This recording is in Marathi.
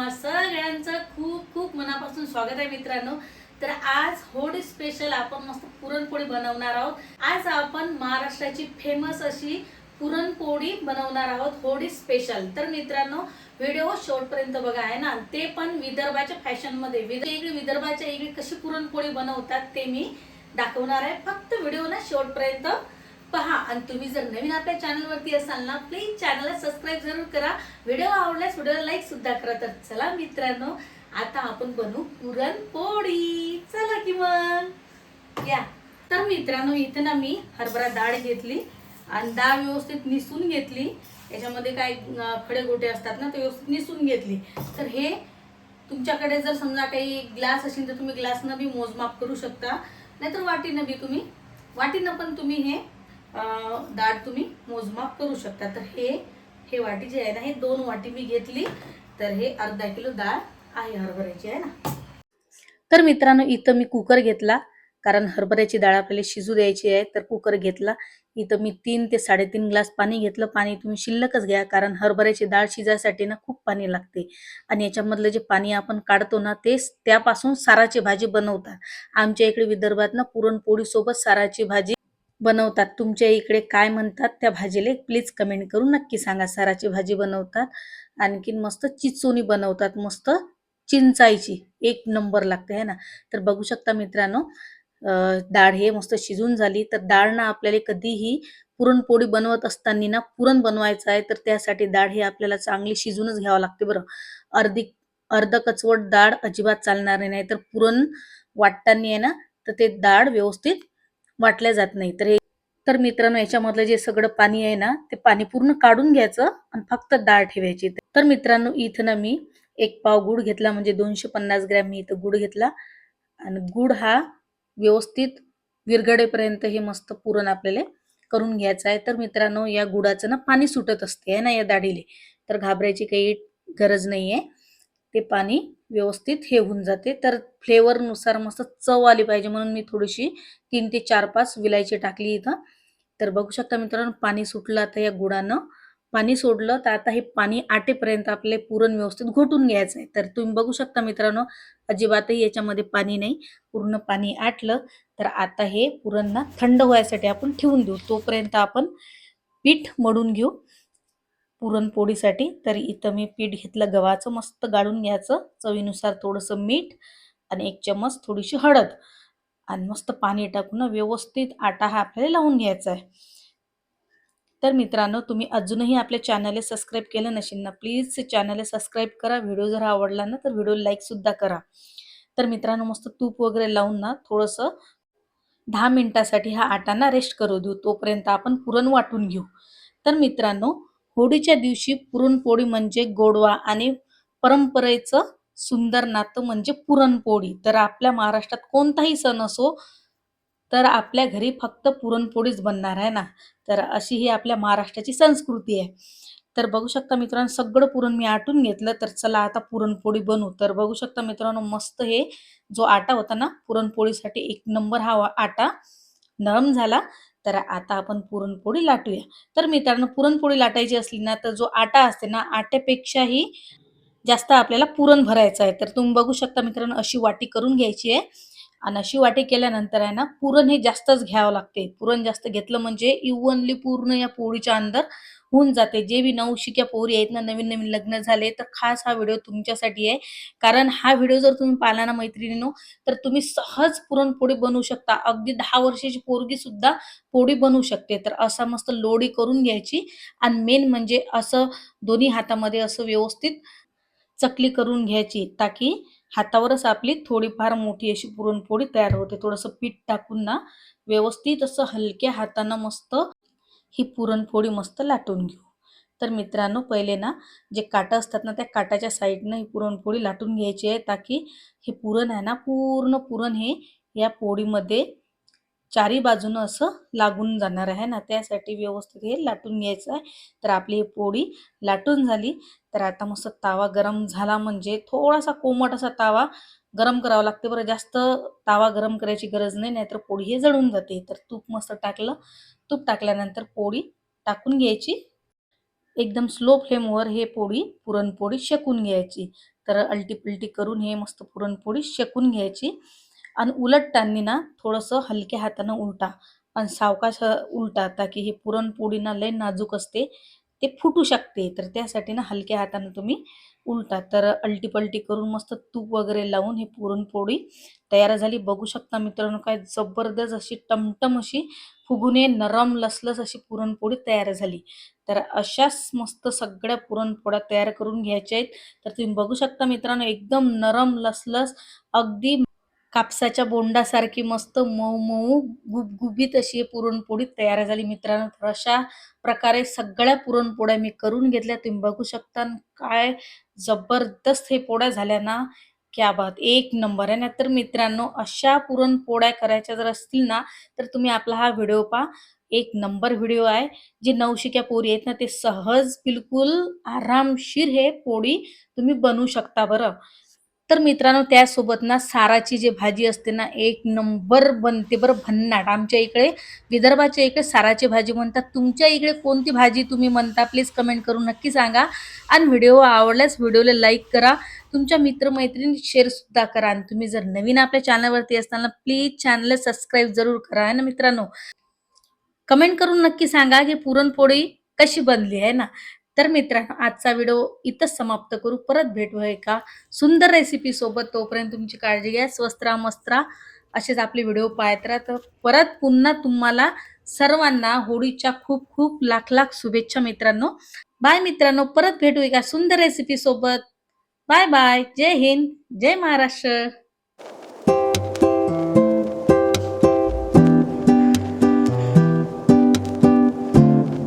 तुम्हा सगळ्यांचं खूप खूप मनापासून स्वागत आहे मित्रांनो। तर आज होळी स्पेशल आपण मस्त पुरणपोळी बनवणार आहोत। आज आपण महाराष्ट्राची फेमस अशी पुरणपोळी बनवणार आहोत होळी स्पेशल। तर मित्रांनो व्हिडिओ शेवटपर्यंत बघा आहे ना, ते पण विदर्भाच्या फॅशन मध्ये। विदर्भाच्या इकडे कशी पुरणपोळी बनवतात ते मी दाखवणार आहे। फक्त व्हिडिओ ना शेवटपर्यंत पहा। आणि तुम्ही जर नवीन आपल्या चॅनल वरती असाल ना, प्लीज चॅनलला सबस्क्राइब जरूर करा। व्हिडिओ आवडल्यास व्हिडिओला लाईक सुद्धा करा। तर चला मित्रांनो, आता आपण बनवू पुरणपोळी। चला की मग या। तर मित्रांनो इथे ना मी हरभरा डाळ घेतली आणि डाळ व्यवस्थित निसून घेतली। याच्यामध्ये काय खडे गोटे असतात ना, ते व्यवस्थित निसून घेतली। तर हे तुमच्याकडे जर समजा काही ग्लास असेल तर तुम्ही ग्लासनं बी मोजमाप करू शकता, नाहीतर वाटीनं बी तुम्ही वाटीनं पण तुम्ही हे डाळ तुम्ही मोजमाप करू शकता। तर हे वाटी जे आहे ना, हे 2 वाटी मी घेतली। तर हे अर्धा किलो डाळ आहे हरभऱ्याची आहे ना। तर मित्रांनो इथं मी कुकर घेतला, कारण हरभऱ्याची डाळ आपल्याला शिजू द्यायची आहे। तर कुकर घेतला। इथं मी 3 ते 3.5 ग्लास पाणी घेतलं। पाणी तुम्ही शिल्लकच घ्या, कारण हरभऱ्याची डाळ शिजायसाठी ना खूप पाणी लागते। आणि याच्यामधलं जे पाणी आपण काढतो ना, तेच त्यापासून साराची भाजी बनवतात। आमच्या इकडे विदर्भात ना पुरणपोळी सोबत साराची भाजी बनवतात। तुमच्या इकडे काय म्हणतात त्या भाजीला प्लीज कमेंट करून नक्की सांगा। साराची भाजी बनवतात, आणखीन मस्त चिचोनी बनवतात, मस्त चिंचायची एक नंबर लागते है ना। तर बघू शकता मित्रांनो, डाळ हे मस्त शिजून झाली। तर डाळ ना आपल्याला कधीही पुरणपोळी बनवत असताना ना, पुरण बनवायचं आहे तर त्यासाठी डाळ ही आपल्याला चांगली शिजूनच घ्यावं लागते बरं। अर्ध कचवट डाळ अजिबात चालणार नाही, तर पुरण वाटताना आहे ना, तर ते डाळ व्यवस्थित वाटल्या जात नाही। तर मित्रांनो याच्यामधलं जे सगळं पाणी आहे ना, ते पाणी पूर्ण काढून घ्यायचं आणि फक्त डाळ ठेवायची। तर मित्रांनो इथं ना मी 1 पाव गूळ घेतला, म्हणजे 250 ग्रॅम मी इथं गूळ घेतला। आणि गूळ हा व्यवस्थित विरघळेपर्यंत हे मस्त पुरण आपल्याला करून घ्यायचं आहे। तर मित्रांनो या गुळाचं ना पाणी सुटत असते आहे ना या डाळीले, तर घाबरायची काही गरज नाहीये। ते पाणी व्यवस्थित हे होऊन जाते। तर फ्लेवर नुसार मस्त चव आली पाहिजे म्हणून मी थोडीशी 3 ते 4-5 विलायची टाकली इथं। तर बघू शकता मित्रांनो पाणी सुटलं। आता या गुळानं पाणी सोडलं, तर आता हे पाणी आटेपर्यंत आपले पुरण व्यवस्थित घोटून घ्यायचं आहे। तर तुम्ही बघू शकता मित्रांनो, अजिबातही याच्यामध्ये पाणी नाही, पूर्ण पाणी आटलं। तर आता हे पुरण ना थंड व्हायसाठी आपण ठेवून देऊ। तोपर्यंत आपण पीठ मळून घेऊ पुरणपोळीसाठी। तर इथं मी पीठ घेतलं गव्हाचं, मस्त गाळून घ्यायचं। चवीनुसार थोडंसं मीठ आणि 1 चम्मच थोडीशी हळद आणि मस्त पाणी टाकून व्यवस्थित आटा हा आपल्याला लावून घ्यायचा आहे। तर मित्रांनो तुम्ही अजूनही आपल्या चॅनलला सबस्क्राइब केलं नसेल ना, प्लीज चॅनलला सबस्क्राइब करा। व्हिडिओ जर आवडला ना, तर व्हिडिओला लाईक सुद्धा करा। तर मित्रांनो मस्त तूप वगैरे लावून ना थोडंसं 10 मिनिटासाठी हा आटा ना रेस्ट करू देऊ। तोपर्यंत आपण पुरण वाटून घेऊ। तर मित्रांनो होळीच्या दिवशी पुरणपोळी म्हणजे गोडवा आणि परंपरेचं सुंदर नातं म्हणजे पुरणपोळी। तर आपल्या महाराष्ट्रात कोणताही सण असो, तर आपल्या घरी फक्त पुरणपोळीच बनणार आहे ना। तर अशी ही आपल्या महाराष्ट्राची संस्कृती आहे। तर बघू शकता मित्रांनो सगळं पुरण मी आटून घेतलं। तर चला आता पुरणपोळी बनवू। तर बघू शकता मित्रांनो मस्त हे जो आटा होता ना पुरणपोळीसाठी 1 नंबर हा आटा नरम झाला। तर आता आपण पुरणपोळी लाटूया। तर मित्रांनो पुरणपोळी लाटायची असली ना, तर जो आटा असते ना, आट्यापेक्षाही जास्त आपल्याला पुरण भरायचं आहे। तर तुम्ही बघू शकता मित्रांनो अशी वाटी करून घ्यायची आहे आणि अशी वाटी केल्यानंतर आहे ना, पुरण हे जास्तच घ्यावं लागते। पुरण जास्त घेतलं म्हणजे इव्हनली पूर्ण या पोळीच्या अंदर होऊन जाते। जे बी नवशिक्या पोरी आहेत ना, नवीन लग्न झाले, तर खास हा व्हिडिओ तुमच्यासाठी आहे। कारण हा व्हिडिओ जर तुम्ही पाहिला ना मैत्रिणींनो, तर तुम्ही सहज पुरणपोळी बनवू शकता। अगदी 10 वर्षाची पोरगी सुद्धा पोळी बनवू शकते। तर असा मस्त लोढी करून घ्यायची आणि मेन म्हणजे असं दोन्ही हातामध्ये असं व्यवस्थित चकली करून घ्यायची, ताकी हातावरच आपली थोडीफार मोठी अशी पुरणपोळी तयार होते। थोडंसं पीठ टाकून ना व्यवस्थित असं हलक्या हातानं मस्त ही पुरणपोळी मस्त लाटून घेऊ। तर मित्रांनो पहिले ना जे काटं असतात ना, त्या काटाच्या साईडनं ही पुरणपोळी लाटून घ्यायची आहे, ताकी हे पुरण आहे ना पूर्ण पुरण हे या पोळीमध्ये चारी बाजूनं असं लागून जाणार आहे ना, त्यासाठी व्यवस्थित हे लाटून घ्यायचं आहे। तर आपली ही पोळी लाटून झाली। तर आता मस्त तावा गरम झाला, म्हणजे थोडासा कोमट असा तावा गरम करावा लागते बरं। जास्त तावा गरम करायची गरज नाही, नाहीतर पोळी हे जळून जाते। तर तूप मस्त टाकलं। तूप टाकल्यानंतर पोळी टाकून घ्यायची। एकदम स्लो फ्लेमवर हे पुरणपोळी शेकून घ्यायची। तर अलटी-पलटी करून हे मस्त पुरणपोळी शेकून घ्यायची आणि उलटताना ना थोडंसं हलक्या हातानं उलटा आणि सावकाश उलटा, ताकी ही पुरणपोळी ना लय नाजूक असते, ते फुटू शकते. तर त्यासाठी ना हलक्या हातानं तुम्ही उलटा. तर अलटी-पलटी करून मस्त तूप वगैरे लावून ही पुरणपोळी तयार झाली. बघू शकता मित्रांनो, काय जबरदस्त अशी टमटम अशी फुगुने नरम लसलस अशी पुरणपोळी तयार झाली. तर अशाच मस्त सगळ्या पुरणपोळ्या तयार करून घ्यायच्या आहेत. तर तुम्ही बघू शकता मित्रांनो, एकदम नरम लसलस, अगदी कापसाच्या बोंडासारखी मस्त मऊ-मऊ, गुबगुबीत अशी ही पुरणपोळी तयार झाली मित्रांनो. तर अशा प्रकारे सगळ्या पुरणपोळ्या मी करून घेतल्या. तुम्ही बघू शकता काय जबरदस्त हे पोळ्या झाल्या ना, क्या बात! एक नंबर आहे ना. तर मित्रांनो, अशा पुरणपोळ्या करायच्या जर असतील ना, तर तुम्ही आपला हा व्हिडिओ पहा. एक नंबर व्हिडिओ आहे. जे नवशिक्या पोरी आहेत ना, ते सहज बिलकुल आरामशीर हे पोळी तुम्ही बनवू शकता बरं. तर मित्रांनो, त्यासोबत ना साराची जी भाजी असते ना, एक नंबर बनते बरं, भन्नाट. आमच्या इकडे विदर्भाच्या इकडे साराची भाजी म्हणतात. तुमच्या इकडे कोणती भाजी तुम्ही म्हणता, प्लीज कमेंट करून नक्की सांगा. आणि व्हिडिओ आवडल्यास व्हिडिओला लाईक करा, तुमच्या मित्रमैत्रिणी शेअर सुद्धा करा. आणि तुम्ही जर नवीन आपल्या चॅनलवरती असताना प्लीज चॅनलला सबस्क्राईब जरूर करा आहे ना मित्रांनो. कमेंट करून नक्की सांगा की पुरणपोळी कशी बनली आहे ना. तर मित्रांनो, आजचा व्हिडिओ इथंच समाप्त करू. परत भेटू एका सुंदर रेसिपी सोबत. तोपर्यंत तुमची काळजी घ्या. स्वस्त राहा, मस्त राहा. असेच आपले व्हिडिओ पाहत राहा. तर परत पुन्हा तुम्हाला सर्वांना होळीच्या खूप खूप लाख लाख शुभेच्छा मित्रांनो. बाय मित्रांनो, परत भेटू एका सुंदर रेसिपी सोबत. Bye bye. जय हिंद, जय महाराष्ट्र.